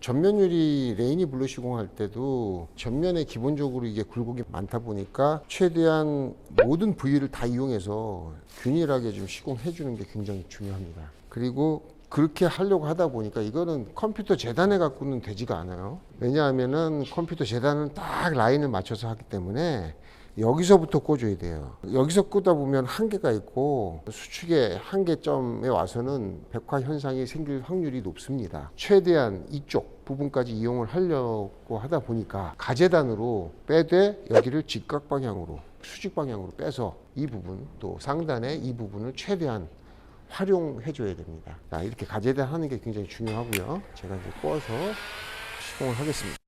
전면 유리 레인이 블루 시공할 때도 전면에 기본적으로 이게 굴곡이 많다 보니까 최대한 모든 부위를 다 이용해서 균일하게 좀 시공해 주는 게 굉장히 중요합니다. 그리고 그렇게 하려고 하다 보니까 이거는 컴퓨터 재단에 갖고는 되지가 않아요. 왜냐하면은 컴퓨터 재단은 딱 라인을 맞춰서 하기 때문에 여기서부터 꽂아야 돼요. 여기서 꽂다 보면 한계가 있고 수축의 한계점에 와서는 백화 현상이 생길 확률이 높습니다. 최대한 이쪽 부분까지 이용을 하려고 하다 보니까 가재단으로 빼되 여기를 직각 방향으로 수직 방향으로 빼서 이 부분 또 상단의 이 부분을 최대한 활용해 줘야 됩니다. 자, 이렇게 가재단 하는 게 굉장히 중요하고요. 제가 이제 꼬아서 시공을 하겠습니다.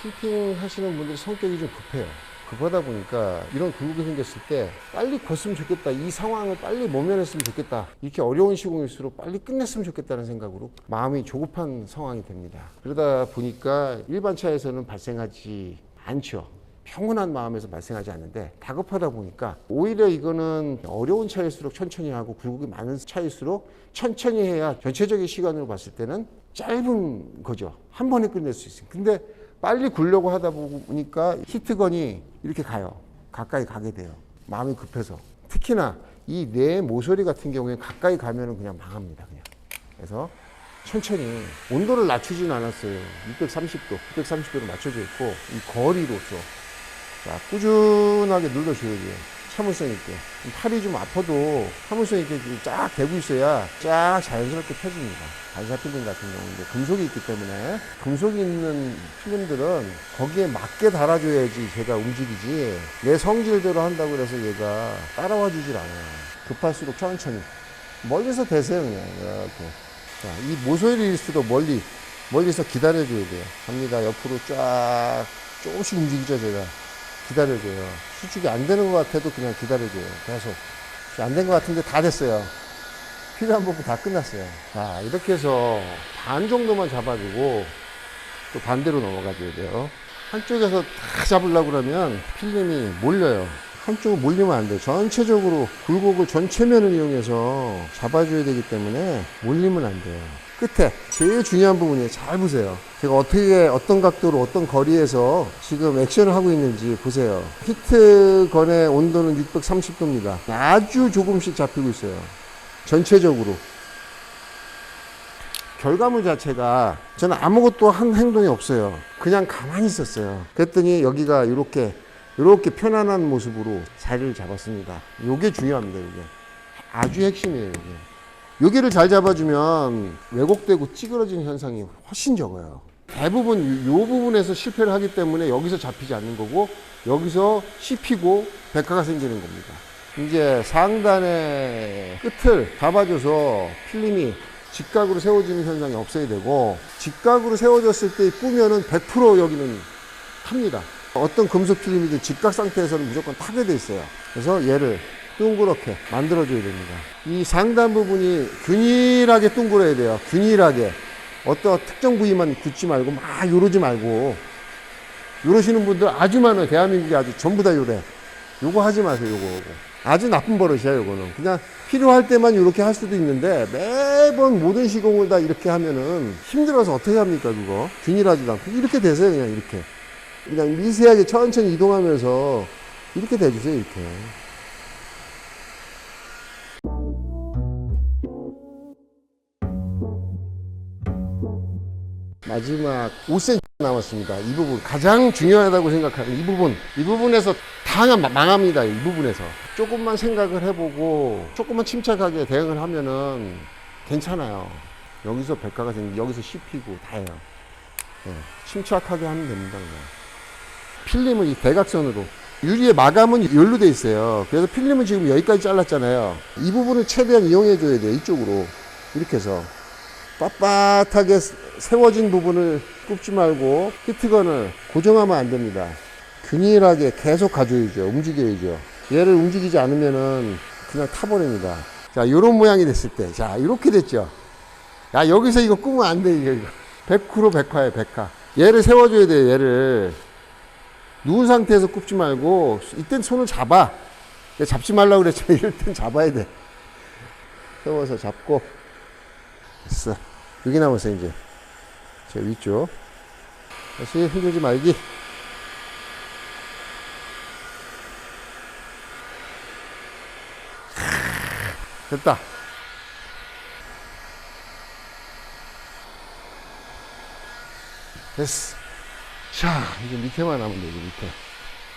캠핑 하시는 분들이 성격이 좀 급해요. 급하다 보니까 이런 굴곡이 생겼을 때 빨리 걷으면 좋겠다, 이 상황을 빨리 모면했으면 좋겠다, 이렇게 어려운 시공일수록 빨리 끝냈으면 좋겠다는 생각으로 마음이 조급한 상황이 됩니다. 그러다 보니까 일반 차에서는 발생하지 않죠. 평온한 마음에서 발생하지 않는데 다급하다 보니까 오히려 이거는 어려운 차일수록 천천히 하고 굴곡이 많은 차일수록 천천히 해야 전체적인 시간으로 봤을 때는 짧은 거죠. 한 번에 끝낼 수 있어요. 근데 빨리 굴려고 하다 보니까 히트건이 이렇게 가요. 가까이 가게 돼요. 마음이 급해서. 특히나 이 내 모서리 같은 경우에 가까이 가면은 그냥 망합니다. 그냥. 그래서 천천히 온도를 낮추진 않았어요. 630도로 맞춰져 있고 이 거리로서 자, 꾸준하게 눌러줘야 돼요. 참을성 있게. 팔이 좀 아파도 참을성 있게 쫙 대고 있어야 쫙 자연스럽게 펴집니다. 반사 필름 같은 경우는 금속이 있기 때문에 금속이 있는 필름들은 거기에 맞게 달아줘야지 제가 움직이지 내 성질대로 한다고 해서 얘가 따라와 주질 않아요. 급할수록 천천히 멀리서 대세요. 그냥 이렇게. 자, 이 모서리일수록 멀리서 기다려줘야 돼요. 갑니다. 옆으로 쫙 조금씩 움직이죠. 제가 기다려줘요. 수축이 안 되는 것 같아도 그냥 기다려줘요. 계속. 안 된 것 같은데 다 됐어요. 필요한 부분 다 끝났어요. 자, 이렇게 해서 반 정도만 잡아주고 또 반대로 넘어가줘야 돼요. 한쪽에서 다 잡으려고 그러면 필름이 몰려요. 한쪽으로 몰리면 안 돼요. 전체적으로 굴곡을 전체면을 이용해서 잡아줘야 되기 때문에 몰리면 안 돼요. 끝에 제일 중요한 부분이에요. 잘 보세요. 제가 어떤 각도로 어떤 거리에서 지금 액션을 하고 있는지 보세요. 히트건의 온도는 630도입니다. 아주 조금씩 잡히고 있어요. 전체적으로. 결과물 자체가 저는 아무것도 한 행동이 없어요. 그냥 가만히 있었어요. 그랬더니 여기가 이렇게 편안한 모습으로 자리를 잡았습니다. 이게 중요합니다. 이게 아주 핵심이에요. 이게. 여기를 잘 잡아주면 왜곡되고 찌그러지는 현상이 훨씬 적어요. 대부분 이 부분에서 실패를 하기 때문에 여기서 잡히지 않는 거고 여기서 씹히고 백화가 생기는 겁니다. 이제 상단의 끝을 잡아줘서 필름이 직각으로 세워지는 현상이 없어야 되고 직각으로 세워졌을 때 뿌면은 100% 여기는 탑니다. 어떤 금속 필름이든 직각 상태에서는 무조건 타게 돼 있어요. 그래서 얘를 둥그렇게 만들어줘야 됩니다. 이 상단 부분이 균일하게 둥그러야 돼요. 균일하게. 어떤 특정 부위만 굳지 말고 막 요러지 말고. 요러시는 분들 아주 많아요. 대한민국에 아주 전부 다 요래. 요거 하지 마세요. 요거. 아주 나쁜 버릇이야. 요거는. 그냥 필요할 때만 이렇게 할 수도 있는데 매번 모든 시공을 다 이렇게 하면은 힘들어서 어떻게 합니까 그거. 균일하지도 않고. 이렇게 되세요. 그냥 이렇게. 그냥 미세하게 천천히 이동하면서 이렇게 대주세요. 이렇게. 마지막 5cm 남았습니다. 이 부분 가장 중요하다고 생각하는 이 부분에서 다 망합니다. 이 부분에서 조금만 생각을 해보고 조금만 침착하게 대응을 하면은 괜찮아요. 여기서 백화가 생기고 여기서 씹히고 다 해요. 네, 침착하게 하면 됩니다. 그냥. 필름은 이 대각선으로 유리의 마감은 여기로 돼 있어요. 그래서 필름은 지금 여기까지 잘랐잖아요. 이 부분을 최대한 이용해 줘야 돼요. 이쪽으로 이렇게 해서 빳빳하게 세워진 부분을 굽지 말고 히트건을 고정하면 안 됩니다. 균일하게 계속 가줘야죠. 움직여야죠. 얘를 움직이지 않으면은 그냥 타버립니다. 자, 요런 모양이 됐을 때. 자, 이렇게 됐죠. 야, 여기서 이거 꾸면 안 돼, 이거. 100% 백화예요, 백화. 얘를 세워줘야 돼요. 얘를 누운 상태에서 굽지 말고 이땐 손을 잡아. 잡지 말라고 그랬지만 이럴 땐 잡아야 돼. 세워서 잡고 됐어. 여기 남았어 이제. 제 위쪽 다시 흔들지 말기. 됐다. 됐어. 자, 이제 밑에만 하면 되지, 밑에.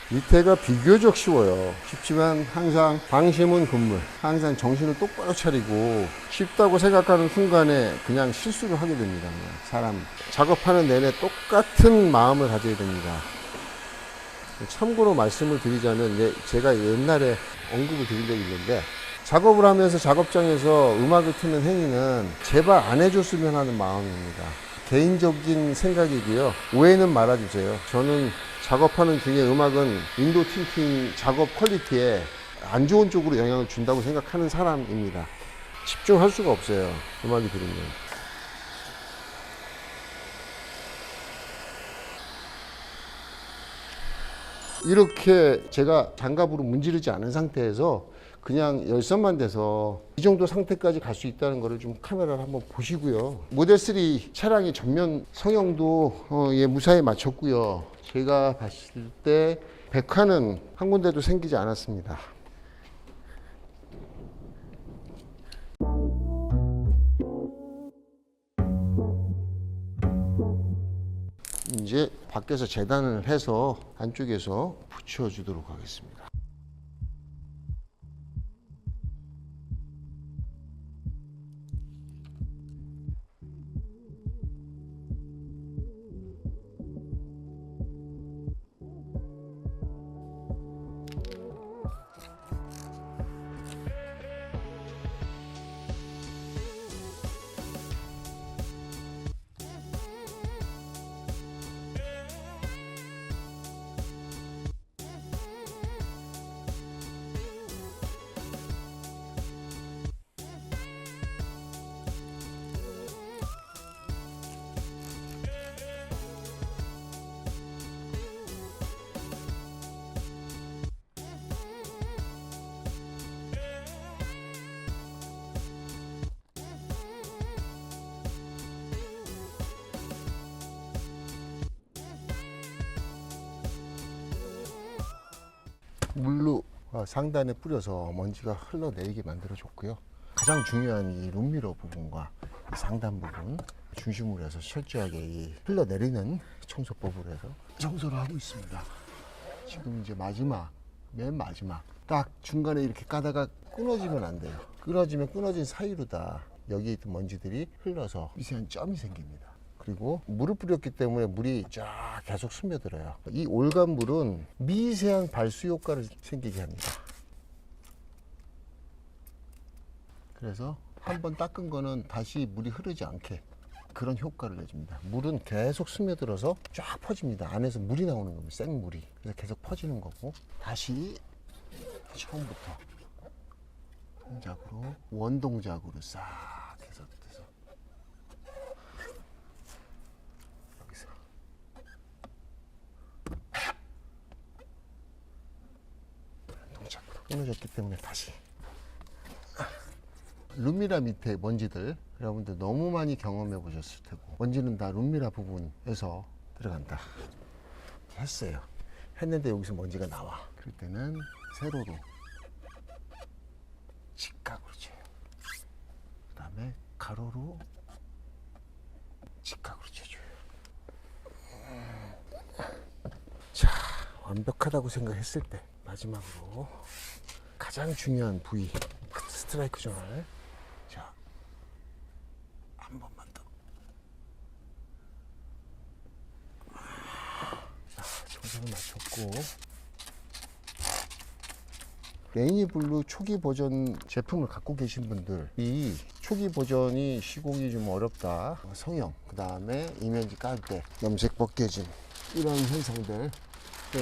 밑에가 비교적 쉬워요. 쉽지만 항상 방심은 금물. 항상 정신을 똑바로 차리고 쉽다고 생각하는 순간에 그냥 실수를 하게 됩니다. 그냥 사람 작업하는 내내 똑같은 마음을 가져야 됩니다. 참고로 말씀을 드리자면 제가 옛날에 언급을 드린 적이 있는데 작업을 하면서 작업장에서 음악을 트는 행위는 제발 안 해줬으면 하는 마음입니다. 개인적인 생각이고요. 오해는 말아주세요. 저는 작업하는 중에 음악은 윈도우 틴팅 작업 퀄리티에 안 좋은 쪽으로 영향을 준다고 생각하는 사람입니다. 집중할 수가 없어요. 음악이 들으면. 이렇게 제가 장갑으로 문지르지 않은 상태에서 그냥 열선만 돼서 이 정도 상태까지 갈 수 있다는 것을 좀 카메라를 한번 보시고요. 모델 3 차량의 전면 성형도 무사히 마쳤고요. 제가 봤을 때 백화는 한 군데도 생기지 않았습니다. 이제 밖에서 재단을 해서 안쪽에서 붙여주도록 하겠습니다. 물로 상단에 뿌려서 먼지가 흘러내리게 만들어 줬고요. 가장 중요한 이 룸미러 부분과 이 상단 부분 중심으로 해서 철저하게 이 흘러내리는 청소법으로 해서 청소를 하고 있습니다. 지금 이제 맨 마지막 딱 중간에 이렇게 까다가 끊어지면 안 돼요. 끊어지면 끊어진 사이로 다 여기에 있던 먼지들이 흘러서 미세한 점이 생깁니다. 그리고 물을 뿌렸기 때문에 물이 쫙 계속 스며들어요. 이 올간물은 미세한 발수 효과를 생기게 합니다. 그래서 한번 닦은 거는 다시 물이 흐르지 않게 그런 효과를 내줍니다. 물은 계속 스며들어서 쫙 퍼집니다. 안에서 물이 나오는 겁니다. 생물이. 그래서 계속 퍼지는 거고 다시 처음부터 동작으로 원동작으로 싹 해서 끊어졌기 때문에 다시 룸미라 밑에 먼지들 여러분들 너무 많이 경험해 보셨을 테고 먼지는 다 룸미라 부분에서 들어간다 했어요. 했는데 여기서 먼지가 나와. 그럴 때는 세로로 직각으로 쳐요. 그 다음에 가로로 직각으로 쳐줘요. 자, 완벽하다고 생각했을 때 마지막으로 가장 중요한 부위 스트라이크 존을 자, 한 번만 더. 자, 정상을 맞췄고 레이니블루 초기 버전 제품을 갖고 계신 분들 이 초기 버전이 시공이 좀 어렵다 성형 그 다음에 이면지 깔 때 염색 벗겨짐 이런 현상들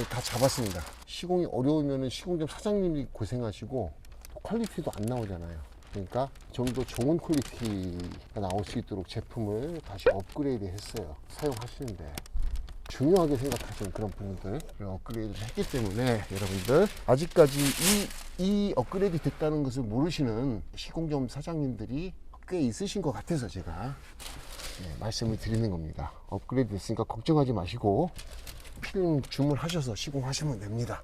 다 잡았습니다. 시공이 어려우면 시공점 사장님이 고생하시고 퀄리티도 안 나오잖아요. 그러니까 좀 더 좋은 퀄리티가 나올 수 있도록 제품을 다시 업그레이드 했어요. 사용하시는데 중요하게 생각하시는 그런 부분들을 업그레이드를 했기 때문에 여러분들 아직까지 이 업그레이드 됐다는 것을 모르시는 시공점 사장님들이 꽤 있으신 것 같아서 제가 말씀을 드리는 겁니다. 업그레이드 됐으니까 걱정하지 마시고 필름 주문하셔서 시공하시면 됩니다.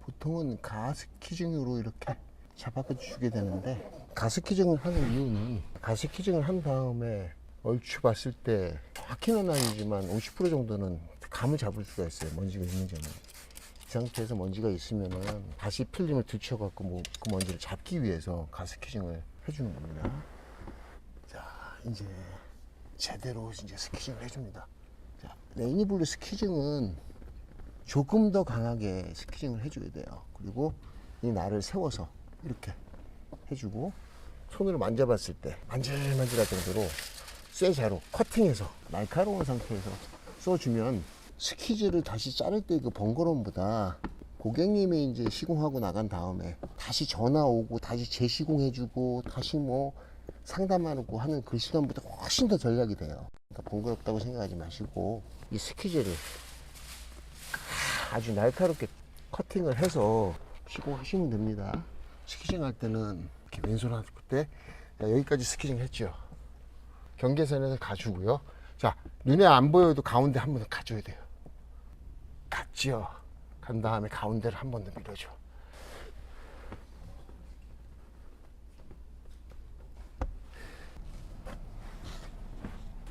보통은 가스키징으로 이렇게 잡아가 주게 되는데, 가스키징을 하는 이유는 가스키징을 한 다음에 얼추 봤을 때 정확히는 아니지만 50% 정도는 감을 잡을 수가 있어요. 먼지가 있는지는. 이 상태에서 먼지가 있으면은 다시 필름을 들춰갖고 그 먼지를 잡기 위해서 가스키징을 해주는 겁니다. 자, 이제 제대로 이제 스키징을 해줍니다. 자, 레이니블루 스키징은 조금 더 강하게 스키징을 해줘야 돼요. 그리고 이 날을 세워서 이렇게 해주고, 손으로 만져봤을 때 만질만질할 정도로 쇠자루 커팅해서 날카로운 상태에서 써주면 스키즈를 다시 자를 때 그 번거로움보다 고객님이 이제 시공하고 나간 다음에 다시 전화 오고 다시 재시공해주고 다시 뭐 상담하고 하는 그 시간보다 훨씬 더 절약이 돼요. 그러니까 번거롭다고 생각하지 마시고 이 스키즈를 아주 날카롭게 커팅을 해서 시공하시면 됩니다. 스키징 할 때는 이렇게 왼손 할 때 여기까지 스키징 했죠. 경계선에서 가주고요. 자, 눈에 안 보여도 가운데 한 번 더 가줘야 돼요. 갔지요. 간 다음에 가운데를 한 번 더 밀어줘.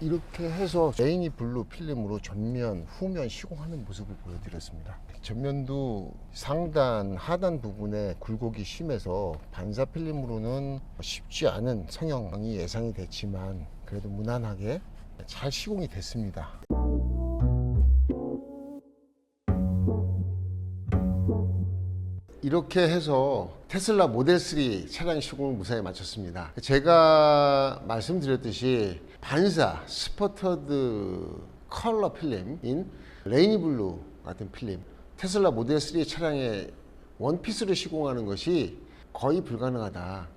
이렇게 해서 레이니블루 필름으로 전면, 후면 시공하는 모습을 보여드렸습니다. 전면도 상단, 하단 부분에 굴곡이 심해서 반사 필름으로는 쉽지 않은 성형이 예상이 됐지만 그래도 무난하게 잘 시공이 됐습니다. 이렇게 해서 테슬라 모델 3 차량 시공을 무사히 마쳤습니다. 제가 말씀드렸듯이 반사 스퍼터드 컬러 필름인 레이니블루 같은 필름, 테슬라 모델 3 차량에 원피스를 시공하는 것이 거의 불가능하다.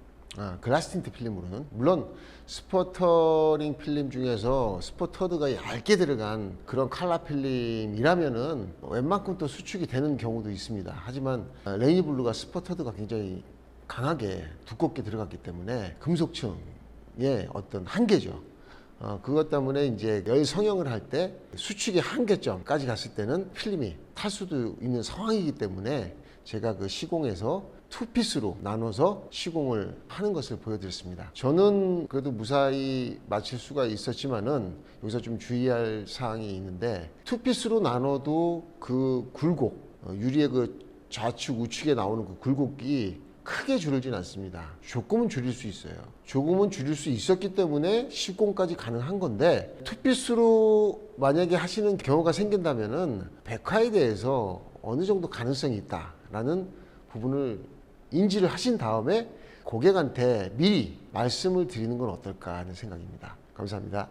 글라스 틴트 필름으로는. 물론 스퍼터링 필름 중에서 스퍼터드가 얇게 들어간 그런 칼라 필름이라면은 웬만큼 또 수축이 되는 경우도 있습니다. 하지만 레이니블루가 스퍼터드가 굉장히 강하게 두껍게 들어갔기 때문에 금속층의 어떤 한계죠. 그것 때문에 이제 열 성형을 할 때 수축의 한계점까지 갔을 때는 필름이 탈 수도 있는 상황이기 때문에 제가 그 시공에서 투피스로 나눠서 시공을 하는 것을 보여드렸습니다. 저는 그래도 무사히 마칠 수가 있었지만은 여기서 좀 주의할 사항이 있는데, 투피스로 나눠도 그 굴곡, 유리의 그 좌측 우측에 나오는 그 굴곡이 크게 줄이진 않습니다. 조금은 줄일 수 있어요. 조금은 줄일 수 있었기 때문에 시공까지 가능한 건데, 투피스로 만약에 하시는 경우가 생긴다면은 백화에 대해서 어느 정도 가능성이 있다라는 부분을 인지를 하신 다음에 고객한테 미리 말씀을 드리는 건 어떨까 하는 생각입니다. 감사합니다.